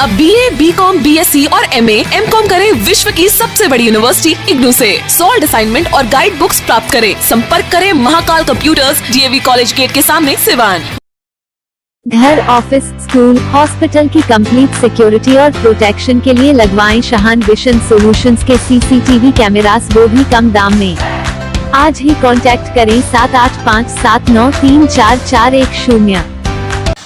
अब BA, BCom, BSc और MA, MCom करें विश्व की सबसे बड़ी यूनिवर्सिटी इग्नू से। सॉल्ड असाइनमेंट और गाइड बुक्स प्राप्त करें। संपर्क करें Mahakal computers, DAV college gate के सामने, सिवान। घर, ऑफिस, स्कूल, हॉस्पिटल की कंप्लीट सिक्योरिटी और प्रोटेक्शन के लिए लगवाएं शाहान विशन सॉल्यूशंस के CCTV कैमरास, वो भी कम दाम में। आज ही कांटेक्ट करें 7857934410।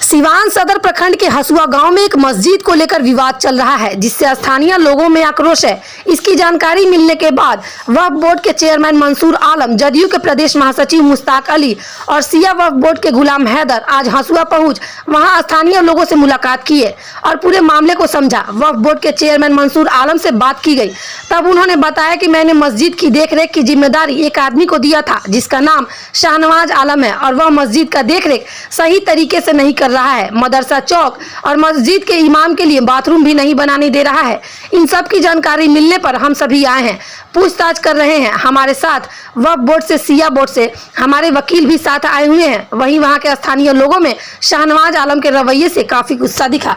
सिवान सदर प्रखंड के हसुआ गांव में एक मस्जिद को लेकर विवाद चल रहा है, जिससे स्थानीय लोगों में आक्रोश है। इसकी जानकारी मिलने के बाद वक्फ बोर्ड के चेयरमैन मंसूर आलम, जदयू के प्रदेश महासचिव मुश्ताक अली और सिया वक्फ बोर्ड के गुलाम हैदर आज हसुआ पहुंच वहां स्थानीय लोगों से मुलाकात किए और पूरे मामले को समझा। वक्फ बोर्ड के चेयरमैन मंसूर आलम से बात की गई, तब उन्होंने बताया कि मैंने मस्जिद की देखरेख की जिम्मेदारी एक आदमी को दिया था जिसका नाम शाहनवाज आलम है, और वह मस्जिद का देखरेख सही तरीके से नहीं कर रहा है। मदरसा चौक और मस्जिद के इमाम के लिए बाथरूम भी नहीं बनाने दे रहा है। इन सब की जानकारी मिलने पर हम सभी आए हैं, पूछताछ कर रहे हैं। हमारे साथ वक्फ बोर्ड से, सिया बोर्ड से हमारे वकील भी साथ आए हुए हैं। वहीं वहां के स्थानीय लोगों में शाहनवाज आलम के रवैये से काफी गुस्सा दिखा।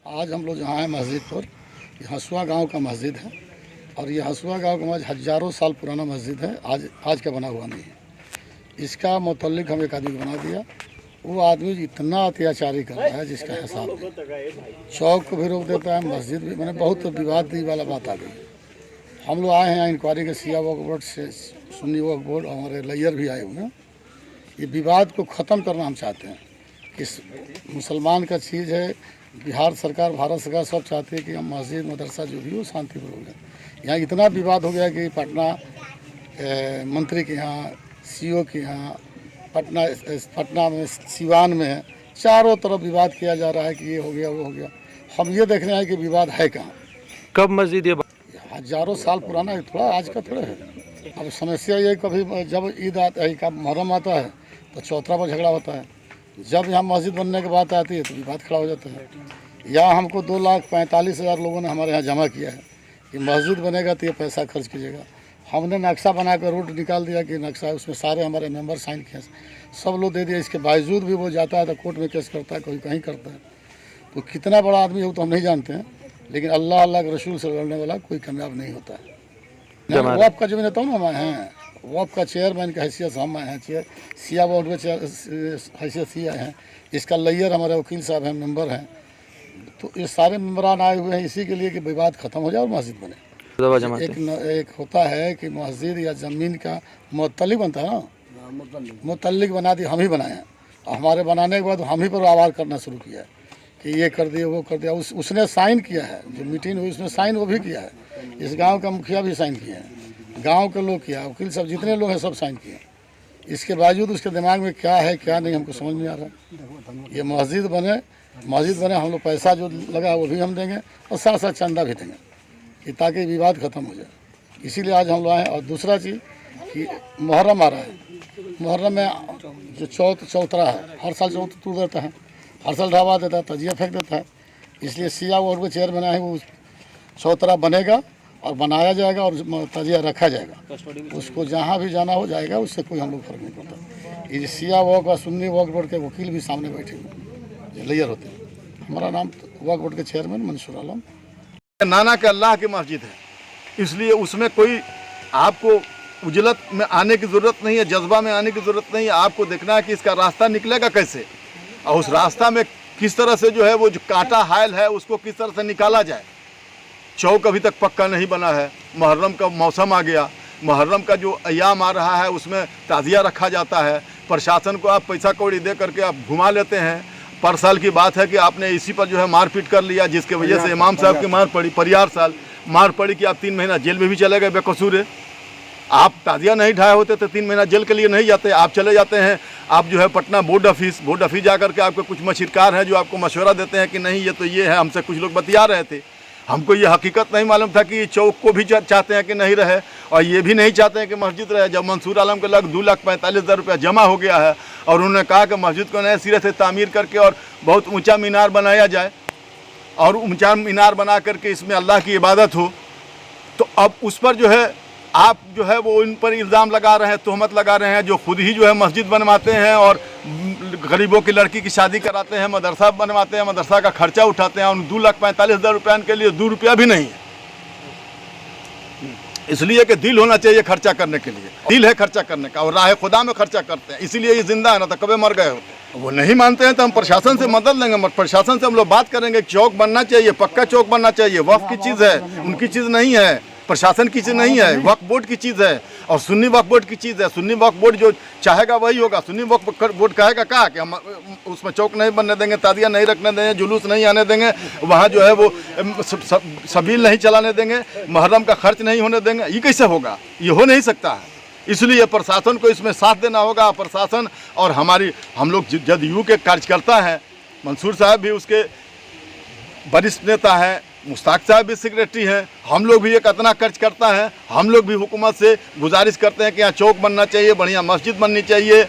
आज हम लोग यहाँ आए मस्जिद पर, ये हसुआ गांव का मस्जिद है और ये हसुआ गांव का मस्जिद हजारों साल पुराना मस्जिद है, आज का बना हुआ नहीं है। इसका मुतल्लिक हम एक आदमी को बना दिया। वो आदमी इतना अत्याचारी कर रहा है जिसका हिसाब नहीं। चौक को भी रोक देता है, मस्जिद भी, मैंने बहुत विवादी वाला बात आ गई। हम लोग आए हैं यहाँ इंक्वायरी के, सिया वक्फ बोर्ड से, सुन्नी वक्फ बोर्ड, हमारे लैयर भी आए हुए हैं। ये विवाद को ख़त्म करना हम चाहते हैं कि मुसलमान का चीज़ है। बिहार सरकार, भारत सरकार सब चाहती है कि हम मस्जिद मदरसा जो भी हो शांतिपूर्वक है। यहाँ इतना विवाद हो गया कि पटना मंत्री के यहाँ, CO के यहाँ, पटना में, सिवान में चारों तरफ विवाद किया जा रहा है कि ये हो गया वो हो गया। हम ये देख रहे हैं कि विवाद है कहाँ। कब मस्जिद ये हजारों साल पुराना है, थोड़ा आज का थोड़ा है। अब समस्या ये, कभी जब ईद आता है, कब मुहर्रम आता है तो चौतरा पर झगड़ा होता है। जब यहाँ मस्जिद बनने की बात आती है तो विवाद खड़ा हो जाता है। यहाँ हमको 2,45,000 लोगों ने हमारे यहाँ जमा किया है कि मस्जिद बनेगा तो ये पैसा खर्च कीजिएगा। हमने नक्शा बना कर रोड निकाल दिया कि नक्शा, उसमें सारे हमारे मेंबर साइन किए, सब लोग दे दिया। इसके बावजूद भी वो जाता है तो कोर्ट में केस करता है, कोई कहीं करता है। तो कितना बड़ा आदमी हो तो हम नहीं जानते हैं, लेकिन अल्लाह के रसूल से लड़ने वाला कोई कामयाब नहीं होता है। वक्फ का जो मैं कहता हूँ ना, मैं हैं वक्फ का चेयरमैन की हैसियत हम हैं, सिया बोर्ड में हैसियत सिया हैं। इसका लैयर हमारे वकील साहब हैं, मेंबर हैं। तो ये सारे मेम्बरान आए हुए हैं इसी के लिए कि विवाद खत्म हो जाए और मस्जिद बने। एक होता है कि मस्जिद या ज़मीन का मुतल्लिक बनता है ना, मुतल्लिक बना दिया, हम ही बनाए हैं। हमारे बनाने के बाद हम ही पर आवाज़ करना शुरू किया है कि ये कर दिया वो कर दिया। उसने साइन किया है, जो मीटिंग हुई उसने साइन वो भी किया है। इस गांव का मुखिया भी साइन किया है, गांव के लोग किया, वकील सब जितने लोग हैं सब साइन किए। इसके बावजूद उसके दिमाग में क्या है क्या नहीं हमको समझ नहीं आ रहा। ये मस्जिद बने, हम लोग पैसा जो लगा वो भी हम देंगे और साथ साथ चंदा भी देंगे कि ताकि विवाद ख़त्म हो जाए। इसीलिए आज हम लोग आए। और दूसरा चीज़ कि मुहर्रम आ रहा है, मुहर्रम में जो चौतरा है, हर साल चौथ तोड़ देता है, हर साल ढाबा देता है, तजिया फेंक देता है। इसलिए सिया वोर्ड के चेयरमैन है, वो चौतरा बनेगा और बनाया जाएगा और तजिया रखा जाएगा। उसको जहाँ भी जाना हो जाएगा, उससे कोई हम लोग फर्क नहीं पड़ता। ये सिया वक्फ और सुन्नी वक्फ बोर्ड के वकील भी सामने बैठे हुए लेयर होते हैं। हमारा नाम वक्फ बोर्ड के चेयरमैन मंसूर आलम। नाना के अल्लाह की मस्जिद है, इसलिए उसमें कोई आपको उजलत में आने की ज़रूरत नहीं है, जज्बा में आने की ज़रूरत नहीं है। आपको देखना है कि इसका रास्ता निकलेगा कैसे, और उस रास्ता में किस तरह से जो है वो जो कांटा हायल है उसको किस तरह से निकाला जाए। चौक अभी तक पक्का नहीं बना है। मुहर्रम का मौसम आ गया, मुहर्रम का जो अयाम आ रहा है उसमें ताज़िया रखा जाता है। प्रशासन को आप पैसा कौड़ी दे करके आप घुमा लेते हैं। पर साल की बात है कि आपने इसी पर जो है मारपीट कर लिया, जिसके वजह से इमाम साहब की मार पड़ी। परियार साल मार पड़ी कि आप 3 महीना जेल में भी चले गए बेकसूर है। आप ताज़िया नहीं ढाए होते तो 3 महीना जेल के लिए नहीं जाते, आप चले जाते हैं। आप जो है पटना बोर्ड ऑफिस जा करके आपके कुछ मशीरकार हैं जो आपको मशवरा देते हैं कि नहीं ये तो ये है। हमसे कुछ लोग बतिया रहे थे, हमको ये हकीकत नहीं मालूम था कि चौक को भी चाहते हैं कि नहीं रहे, और ये भी नहीं चाहते हैं कि मस्जिद रहे। जब मंसूर आलम के लग 2,45,000 रुपया जमा हो गया है और उन्होंने कहा कि मस्जिद को नए सिरे से तामीर करके और बहुत ऊंचा मीनार बनाया जाए और ऊंचा मीनार बना करके इसमें अल्लाह की इबादत हो, तो अब उस पर जो है आप जो है वो इन पर इल्ज़ाम लगा रहे हैं, तोहमत लगा रहे हैं, जो खुद ही जो है मस्जिद बनवाते हैं और गरीबों की लड़की की शादी कराते हैं, मदरसा बनवाते हैं, मदरसा का खर्चा उठाते हैं, उन 2,45,000 रुपये के लिए 2 रुपया भी नहीं है। इसलिए कि दिल होना चाहिए खर्चा करने के लिए, दिल है खर्चा करने का और राह खुदा में खर्चा करते हैं, इसीलिए ये जिंदा है, ना तो कभी मर गए होते। वो नहीं मानते हैं तो हम प्रशासन से मदद लेंगे, प्रशासन से हम लोग बात करेंगे। चौक बनना चाहिए, पक्का चौक बनना चाहिए, वक्फ की चीज़ है, उनकी चीज़ नहीं है, प्रशासन की चीज़ नहीं है, वक्फ बोर्ड की चीज़ है और सुन्नी वक्फ बोर्ड की चीज़ है। सुन्नी वक्फ बोर्ड जो चाहेगा वही होगा। सुन्नी वक्फ बोर्ड कहेगा क्या कि हम उसमें चौक नहीं बनने देंगे, तादिया नहीं रखने देंगे, जुलूस नहीं आने देंगे, वहाँ जो है वो सबील नहीं चलाने देंगे, मुहर्रम का खर्च नहीं होने देंगे। ये कैसे होगा? ये हो नहीं सकता है। इसलिए प्रशासन को इसमें साथ देना होगा। प्रशासन और हम लोग जदयू के कार्यकर्ता हैं, मंसूर साहब भी उसके वरिष्ठ नेता हैं, मुश्ताक साहब भी सेक्रेटरी हैं, हम लोग भी एक इतना खर्च करता है। हम लोग भी हुकूमत से गुजारिश करते हैं कि यहाँ चौक बनना चाहिए, बढ़िया मस्जिद बननी चाहिए,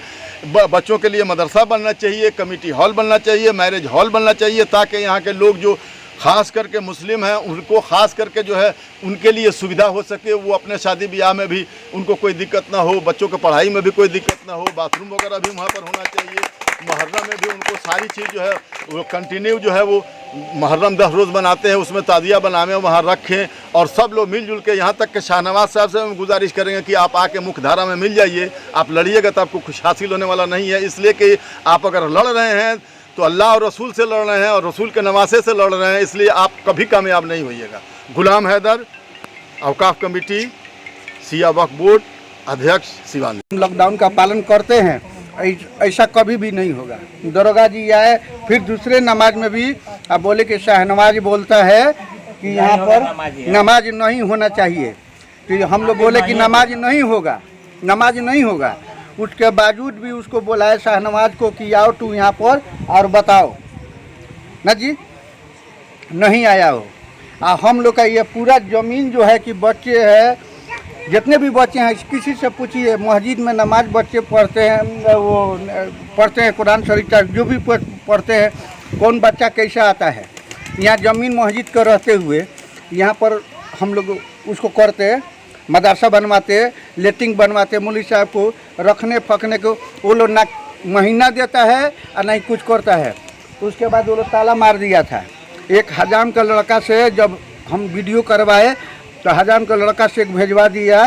बच्चों के लिए मदरसा बनना चाहिए, कमेटी हॉल बनना चाहिए, मैरिज हॉल बनना चाहिए, ताकि यहाँ के लोग जो ख़ास करके मुस्लिम हैं उनको ख़ास करके जो है उनके लिए सुविधा हो सके। वो अपने शादी ब्याह में भी उनको कोई दिक्कत ना हो, बच्चों के पढ़ाई में भी कोई दिक्कत ना हो, बाथरूम वगैरह भी वहाँ पर होना चाहिए। मुहर्रम में भी उनको सारी चीज़ जो है वो कंटिन्यू जो है वो मुहर्रम 10 रोज़ बनाते हैं, उसमें तादिया बनावे वहाँ रखें और सब लोग मिलजुल के, यहाँ तक कि शाहनवाज साहब से हम गुजारिश करेंगे कि आप आके मुख्य धारा में मिल जाइए। आप लड़िएगा तो आपको कुछ हासिल होने वाला नहीं है, इसलिए कि आप अगर लड़ रहे हैं तो अल्लाह और रसूल से लड़ रहे हैं और रसूल के नवासे से लड़ रहे हैं, इसलिए आप कभी कामयाब नहीं होइएगा। गुलाम हैदर, औकाफ कमेटी, सिया वक्फ बोर्ड अध्यक्ष, सिवान। लॉकडाउन का पालन करते हैं, ऐसा कभी भी नहीं होगा। दरोगा जी आए फिर दूसरे नमाज में भी अब बोले कि शाहनवाज बोलता है कि यहाँ पर नमाज नहीं होना चाहिए, तो हम लोग बोले कि नमाज नहीं होगा, नमाज नहीं होगा। उसके बावजूद भी उसको बुलाए शाहनवाज को कि आओ तू यहाँ पर और बताओ ना जी, नहीं आया हो। हम लोग का ये पूरा ज़मीन जो है कि बच्चे हैं, जितने भी बच्चे हैं किसी से पूछिए, मस्जिद में नमाज बच्चे पढ़ते हैं, वो पढ़ते हैं कुरान शरीफ का, जो भी पढ़ते हैं, कौन बच्चा कैसा आता है। यहाँ ज़मीन मस्जिद का रहते हुए यहाँ पर हम लोग उसको करते, मदरसा बनवाते, लेटिंग बनवाते, मौलवी साहब को रखने फकने को वो लोग ना महीना देता है और नहीं कुछ करता है। उसके बाद वो लोग ताला मार दिया था। एक हजाम का लड़का से जब हम वीडियो करवाए तो हजाम का लड़का से भेजवा दिया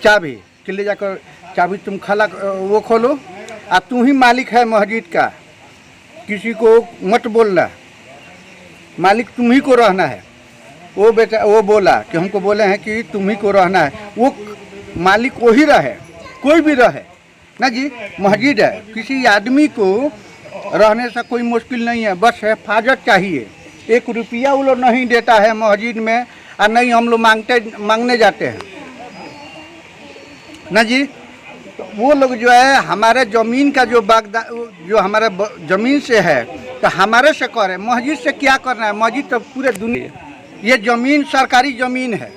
चाबी कि ले जाकर चाबी तुम खाला वो खोलो और तू ही मालिक है मस्जिद का, किसी को मत बोलना, मालिक तुम ही को रहना है। वो बेटा वो बोला कि हमको बोले हैं कि तुम ही को रहना है, वो मालिक वही रहे, कोई भी रहे ना जी। मस्जिद है, किसी आदमी को रहने से कोई मुश्किल नहीं है, बस हिफाजत चाहिए। 1 रुपया वो लोग नहीं देता है मस्जिद में और नहीं हम लोग मांगने जाते हैं ना जी। तो वो लोग जो है हमारे ज़मीन का जो जो हमारे ज़मीन से है तो हमारे से करे, मस्जिद से क्या करना है। मस्जिद तो पूरे दुनिया, ये ज़मीन सरकारी ज़मीन है,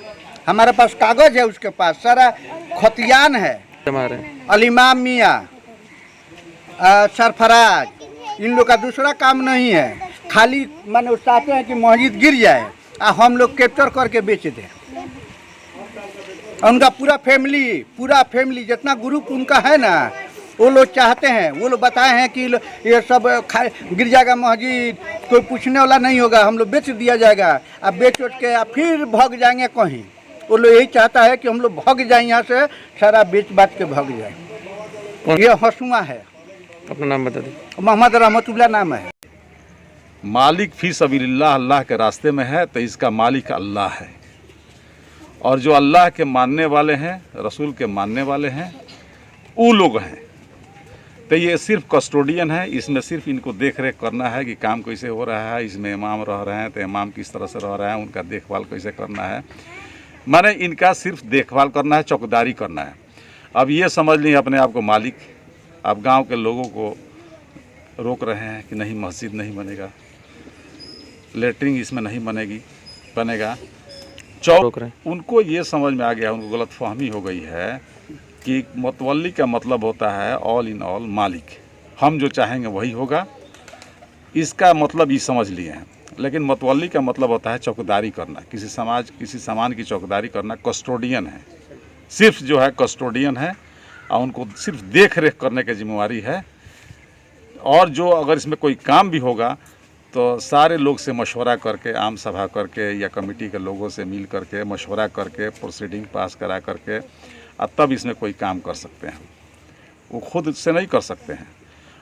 हमारे पास कागज़ है, उसके पास सारा खतियान है। अलीमाम मियाँ, सरफराज, इन लोग का दूसरा काम नहीं है, खाली माने चाहते हैं कि मस्जिद गिर जाए और हम लोग कैप्चर करके बेच दें। उनका पूरा फैमिली जितना ग्रुप उनका है ना, वो लोग चाहते हैं, वो लोग बताए हैं कि ये सब गिर जाएगा मस्जिद, कोई पूछने वाला नहीं होगा, हम लोग बेच दिया जाएगा। अब बेच उठ के फिर भाग जाएंगे कहीं। वो लोग यही चाहता है कि हम लोग भाग जाए यहाँ से, सारा बेच बाच के भाग जाए। ये हंसुआ है। अपना नाम बता दें। मोहम्मद रहमतुल्लाह नाम है। मालिक फी सबीलिल्लाह, अल्लाह के रास्ते में है तो इसका मालिक अल्लाह है। और जो अल्लाह के मानने वाले हैं, रसूल के मानने वाले हैं, वो लोग हैं। तो ये सिर्फ कस्टोडियन है, इसमें सिर्फ इनको देख रेख करना है कि काम कैसे हो रहा है। इसमें इमाम रह रहे हैं तो इमाम किस तरह से रह रहे हैं, उनका देखभाल कैसे करना है, माने इनका सिर्फ देखभाल करना है, चौकीदारी करना है। अब ये समझ लीजिए अपने आप को मालिक। आप गांव के लोगों को रोक रहे हैं कि नहीं मस्जिद नहीं बनेगा, लेटरिन इसमें नहीं बनेगा, चौक। उनको ये समझ में आ गया, उनको गलतफहमी हो गई है कि मतवल्ली का मतलब होता है ऑल इन ऑल मालिक, हम जो चाहेंगे वही होगा, इसका मतलब ये समझ लिए हैं। लेकिन मतवल्ली का मतलब होता है चौकीदारी करना, किसी सामान की चौकीदारी करना, कस्टोडियन है। सिर्फ जो है कस्टोडियन है और उनको सिर्फ देख रेख करने की जिम्मेवारी है। और जो अगर इसमें कोई काम भी होगा तो सारे लोग से मशवरा करके, आम सभा करके या कमेटी के लोगों से मिल करके मशवरा करके प्रोसीडिंग पास करा करके तब इसमें कोई काम कर सकते हैं। वो खुद से नहीं कर सकते हैं।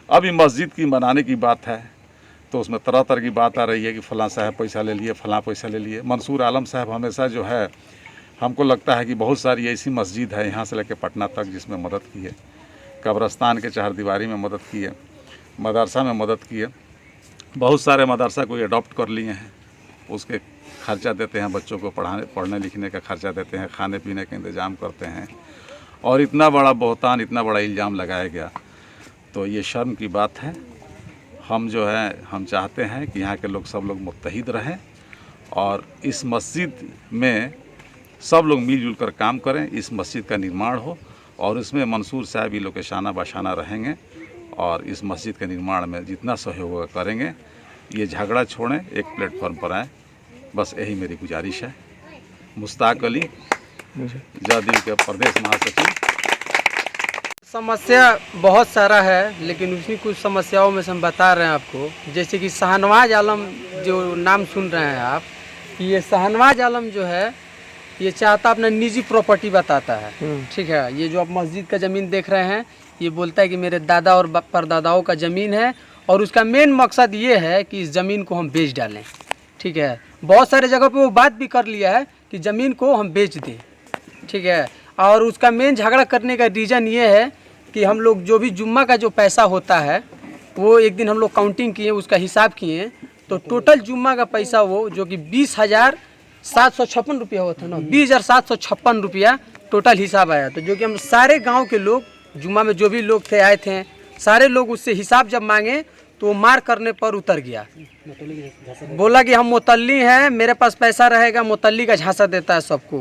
अभी मस्जिद की बनाने की बात है तो उसमें तरह तरह की बात आ रही है कि फ़लाँ साहब पैसा ले लिए, फ़लाँ पैसा ले लिए। मंसूर आलम साहब हमेशा जो है, हमको लगता है कि बहुत सारी ऐसी मस्जिद है यहाँ से लेकर पटना तक जिसमें मदद की है। कब्रस्तान के चहारदीवारी में मदद की है, मदरसा में मदद की है। बहुत सारे मदरसा कोई अडॉप्ट कर लिए हैं, उसके खर्चा देते हैं, बच्चों को पढ़ने लिखने का खर्चा देते हैं, खाने पीने का इंतज़ाम करते हैं। और इतना बड़ा बहतान, इतना बड़ा इल्ज़ाम लगाया गया तो ये शर्म की बात है। हम जो है, हम चाहते हैं कि यहाँ के लोग सब लोग मुत्तहिद रहें और इस मस्जिद में सब लोग मिलजुल कर काम करें, इस मस्जिद का निर्माण हो और इसमें मंसूर साहब ये लोग के शाना बाशाना रहेंगे और इस मस्जिद के निर्माण में जितना सहयोग करेंगे। ये झगड़ा छोड़ें, एक प्लेटफॉर्म पर आएँ, बस यही मेरी गुजारिश है। मुश्ताक अली, जदयू के प्रदेश महासचिव। समस्या बहुत सारा है, लेकिन उसी कुछ समस्याओं में से हम बता रहे हैं आपको। जैसे कि शाहनवाज आलम जो नाम सुन रहे हैं आप, ये शाहनवाज आलम जो है ये चाहता अपना निजी प्रॉपर्टी बताता है, ठीक है। ये जो आप मस्जिद का ज़मीन देख रहे हैं, ये बोलता है कि मेरे दादा और परदादाओं का ज़मीन है और उसका मेन मकसद ये है कि इस ज़मीन को हम बेच डालें, ठीक है। बहुत सारे जगह पे वो बात भी कर लिया है कि ज़मीन को हम बेच दें, ठीक है। और उसका मेन झगड़ा करने का रीज़न ये है कि हम लोग जो भी जुम्मा का जो पैसा होता है वो एक दिन हम लोग काउंटिंग किए, उसका हिसाब किए तो टोटल जुम्मा का पैसा वो जो कि 20,756 रुपया हुआ था ना, 20,756 रुपया टोटल हिसाब आया। तो जो कि हम सारे गांव के लोग, जुम्मा में जो भी लोग थे आए थे, सारे लोग उससे हिसाब जब मांगे तो वो मार करने पर उतर गया। बोला कि हम मुतल्ली हैं, मेरे पास पैसा रहेगा, मुतल्ली का झांसा देता है सबको,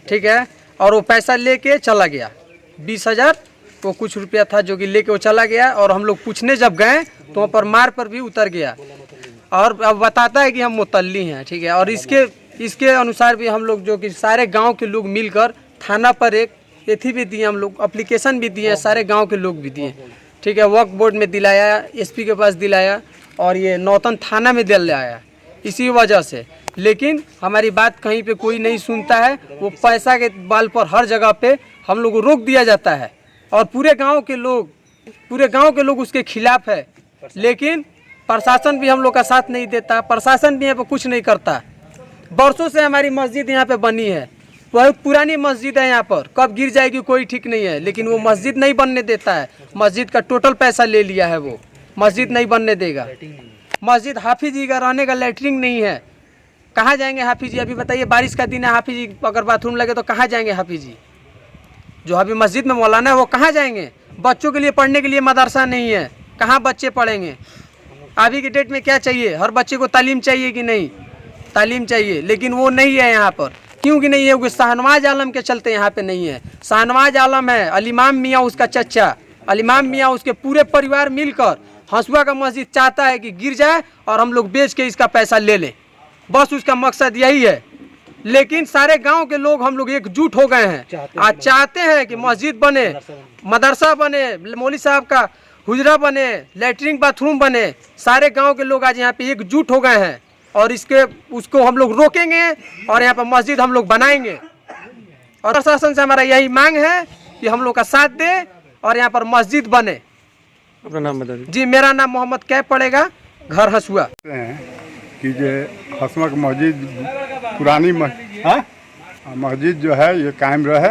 ठीक है। और वो पैसा लेके चला गया, 20,000 वो कुछ रुपया था जो कि लेके वो चला गया। और हम लोग पूछने जब गए तो वहाँ पर मार पर भी उतर गया और अब बताता है कि हम मुतल्ली हैं, ठीक है। और इसके अनुसार भी हम लोग जो कि सारे गांव के लोग मिलकर थाना पर एक एथी भी दिए, हम लोग एप्लीकेशन भी दिए, सारे गांव के लोग भी दिए, ठीक है। वक्फ बोर्ड में दिलाया, एसपी के पास दिलाया और ये नौतन थाना में दिलाया इसी वजह से। लेकिन हमारी बात कहीं पे कोई नहीं सुनता है। वो पैसा के बाल पर हर जगह पे हम लोग को रोक दिया जाता है और पूरे गांव के लोग उसके खिलाफ है। लेकिन प्रशासन भी हम लोग का साथ नहीं देता, प्रशासन भी यहाँ पर कुछ नहीं करता। बरसों से हमारी मस्जिद यहाँ पे बनी है, बहुत पुरानी मस्जिद है, यहाँ पर कब गिर जाएगी कोई ठीक नहीं है। लेकिन वो मस्जिद नहीं बनने देता है, मस्जिद का टोटल पैसा ले लिया है, वो मस्जिद नहीं बनने देगा। मस्जिद हाफिज जी का रहने का लैटरिन नहीं है, कहाँ जाएंगे हाफिज जी? अभी बताइए, बारिश का दिन है, हाफिज जी अगर बाथरूम लगे तो कहाँ जाएंगे हाफिज जी? जो अभी मस्जिद में मौलाना है वो कहाँ जाएंगे? बच्चों के लिए पढ़ने के लिए मदरसा नहीं है, कहाँ बच्चे पढ़ेंगे? अभी के डेट में क्या चाहिए? हर बच्चे को तालीम चाहिए कि नहीं? तालीम चाहिए, लेकिन वो नहीं है यहाँ पर। क्यों कि नहीं है? क्योंकि शाहनवाज आलम के चलते यहाँ पे नहीं है। शाहनवाज आलम है, अलीमाम मियाँ उसका चचा, अलीमाम मियाँ उसके पूरे परिवार मिलकर हंसुआ का मस्जिद चाहता है कि गिर जाए और हम लोग बेच के इसका पैसा ले लें, बस उसका मकसद यही है। लेकिन सारे गांव के लोग हम लोग एकजुट हो गए हैं, आज चाहते हैं कि मस्जिद बने, मदरसा बने, मौलवी साहब का हुजरा बने, लैट्रिन बाथरूम बने। सारे गांव के लोग आज यहाँ पे एकजुट हो गए हैं और उसको हम लोग रोकेंगे और यहाँ पर मस्जिद हम लोग बनाएंगे। और प्रशासन से हमारा यही मांग है कि हम लोग का साथ दे और यहाँ पर मस्जिद बने। अपना नाम बता दीजिए। जी, मेरा नाम मोहम्मद कैफ पड़ेगा, घर हंसुआ। कि जो हंसुआ की मस्जिद पुरानी मस्जिद जो है ये कायम रहे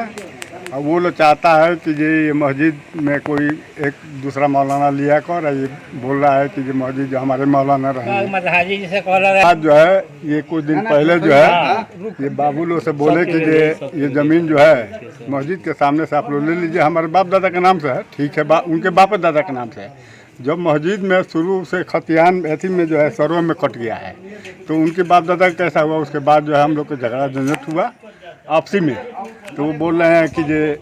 और वो लोग चाहता है कि ये मस्जिद में कोई एक दूसरा मौलाना लिया कर, ये बोल रहा है कि ये मस्जिद जो हमारे मौलाना रहे। आज जो है ये कुछ दिन पहले जो है ये बाबू लोग से बोले कि ये ज़मीन जो है मस्जिद के सामने से आप लोग ले लीजिए, हमारे बाप दादा के नाम से है, ठीक है, उनके बाप दादा के नाम से है। जब मस्जिद में शुरू से खतियान ऐसी में जो है सर्वे में कट गया है तो उनके बाप दादा कैसा हुआ, उसके बाद जो है हम लोग को झगड़ा झंझट हुआ आपसी में। तो वो बोल रहे हैं कि ये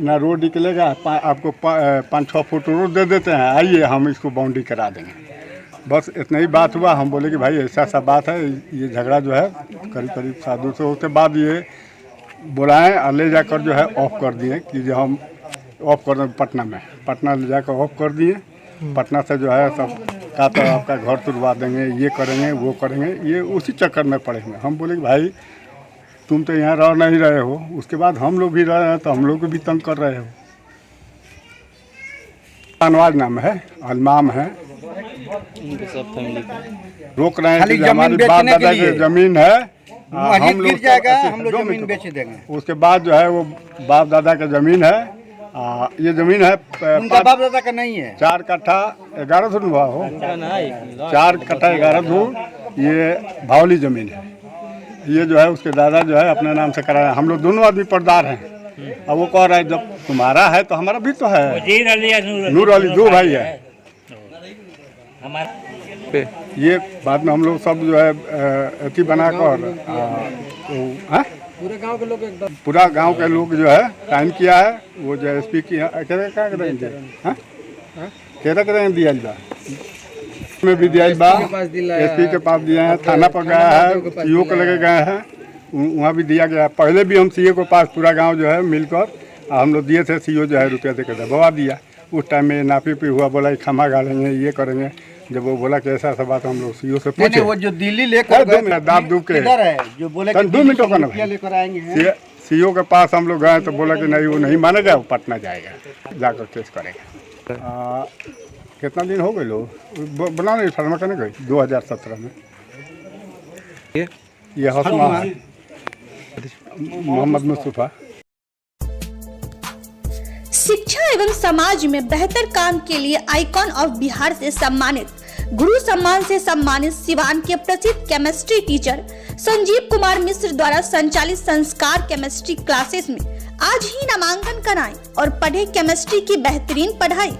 ना रोड निकलेगा, आपको 5-6 फुट रोड दे देते हैं, आइए हम इसको बाउंड्री करा देंगे। बस इतना ही बात हुआ। हम बोले कि भाई ऐसा बात है, ये झगड़ा जो है करीब 7-2 होते बाद ये बुलाएं और ले जाकर जो है ऑफ कर दिए कि जो हम ऑफ कर दें पटना ले जाकर ऑफ कर दिए। पटना से जो है सब का तो आपका घर तुड़वा देंगे, ये करेंगे वो करेंगे, ये उसी चक्कर में पड़े हुए। हम बोले कि भाई तुम तो यहाँ रह नहीं रहे हो, उसके बाद हम लोग भी रह रहे हैं तो हम लोग को भी तंग कर रहे हो। अनवाज नाम है, अलमाम है, रोक रहे हैं कि हमारे बाप दादा की जमीन है, हम लोग जमीन बेच देंगे। उसके बाद जो है वो बाप दादा का जमीन है, ये जमीन है उनका बाप दादा का नहीं है। 4 कट्ठा 11 धून हुआ हो, 4 कट्ठा 11 धून ये भावली जमीन है। ये जो है उसके दादा जो है अपने नाम से कराया। हम लोग दोनों आदमी पर्दार हैं। अब वो कह रहा है जब तुम्हारा है तो हमारा भी तो है। नूर अली 2 भाई है। ये बाद में हम लोग सब जो है अथी बनाकर पूरा गांव के लोग जो है साइन किया है। वो जो एसपी की क्या करेंगे दिया में भी दिया एसपी के पास दिया है, थाना पर गया है, सीओ के लगे गए हैं, वहाँ भी दिया गया है। पहले भी हम सीओ के पास पूरा गांव जो है मिलकर हम लोग दिए थे। सीओ जो है रुपया देकर दबवा दिया। उस टाइम में नापी पी हुआ, बोला खमा गालेंगे, ये करेंगे। जब वो बोला कि ऐसा सब बात हम लोग सीओ से पूछे। वो जो दिल्ली लेकर दाब दूब के जो बोले 2 मिनटों का ना लेकर आएंगे। सीओ के पास हम लोग गए तो बोला कि नहीं वो नहीं मानेगा, वो पटना जाएगा, जाकर केस करेगा। कितना दिन हो गए लोग बना नहीं फरमा करने गए 2017 में। ये हौसला है मोहम्मद मुस्तफा। शिक्षा एवं समाज में बेहतर काम के लिए आइकॉन ऑफ बिहार से सम्मानित, गुरु सम्मान से सम्मानित सिवान के प्रसिद्ध केमिस्ट्री टीचर संजीव कुमार मिश्र द्वारा संचालित संस्कार केमिस्ट्री क्लासेस में आज ही नामांकन कराएं और पढ़े केमिस्ट्री की बेहतरीन पढ़ाई।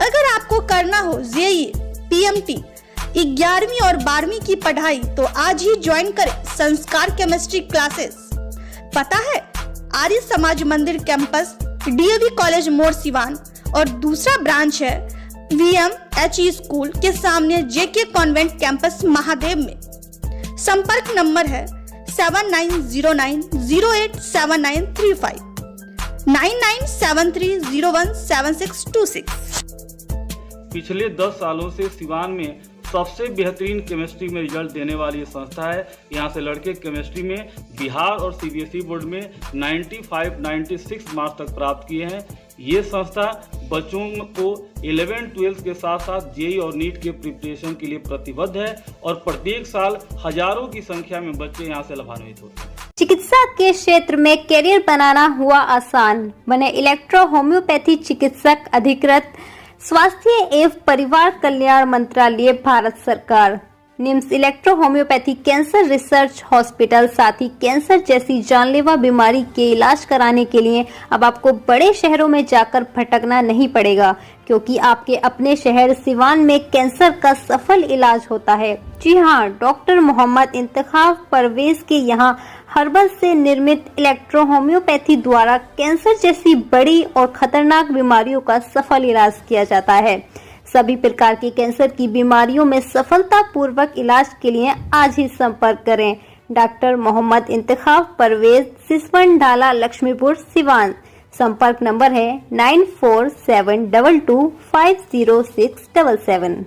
अगर आपको करना हो जेईई, पीएमटी, 11वीं और 12वीं की पढ़ाई तो आज ही ज्वाइन करें संस्कार केमिस्ट्री क्लासेस। पता है आर्य समाज मंदिर कैंपस, डीएवी कॉलेज मोड़ सिवान, और दूसरा ब्रांच है VMHE स्कूल के सामने जेके कॉन्वेंट कैंपस महादेव में। संपर्क नंबर है 7909087935, 9973017626। पिछले 10 सालों से सिवान में सबसे बेहतरीन केमिस्ट्री में रिजल्ट देने वाली ये संस्था है। यहाँ से लड़के केमिस्ट्री में बिहार और सीबीएसई बोर्ड में 95-96 मार्क्स तक प्राप्त किए हैं। ये संस्था बच्चों को 11-12 के साथ साथ जेईई और नीट के प्रिपरेशन के लिए प्रतिबद्ध है और प्रत्येक साल हजारों की संख्या में बच्चे यहाँ से लाभान्वित होते हैं। चिकित्सा के क्षेत्र में करियर बनाना हुआ आसान, बने इलेक्ट्रो होम्योपैथी चिकित्सक अधिकृत, स्वास्थ्य एवं परिवार कल्याण मंत्रालय, भारत सरकार। NIMS electro homeopathy cancer research hospital, साथ ही कैंसर जैसी जानलेवा बीमारी के इलाज कराने के लिए अब आपको बड़े शहरों में जाकर भटकना नहीं पड़ेगा, क्योंकि आपके अपने शहर सिवान में कैंसर का सफल इलाज होता है। जी हाँ, डॉक्टर मोहम्मद इंतखाब परवेज के यहाँ हर्बल से निर्मित इलेक्ट्रो होम्योपैथी द्वारा कैंसर जैसी बड़ी और खतरनाक बीमारियों का सफल इलाज किया जाता है। सभी प्रकार की कैंसर की बीमारियों में सफलता पूर्वक इलाज के लिए आज ही संपर्क करें। डॉक्टर मोहम्मद इंतखाब परवेज, सिसवन ढाला, लक्ष्मीपुर, सिवान। संपर्क नंबर है 9472250677।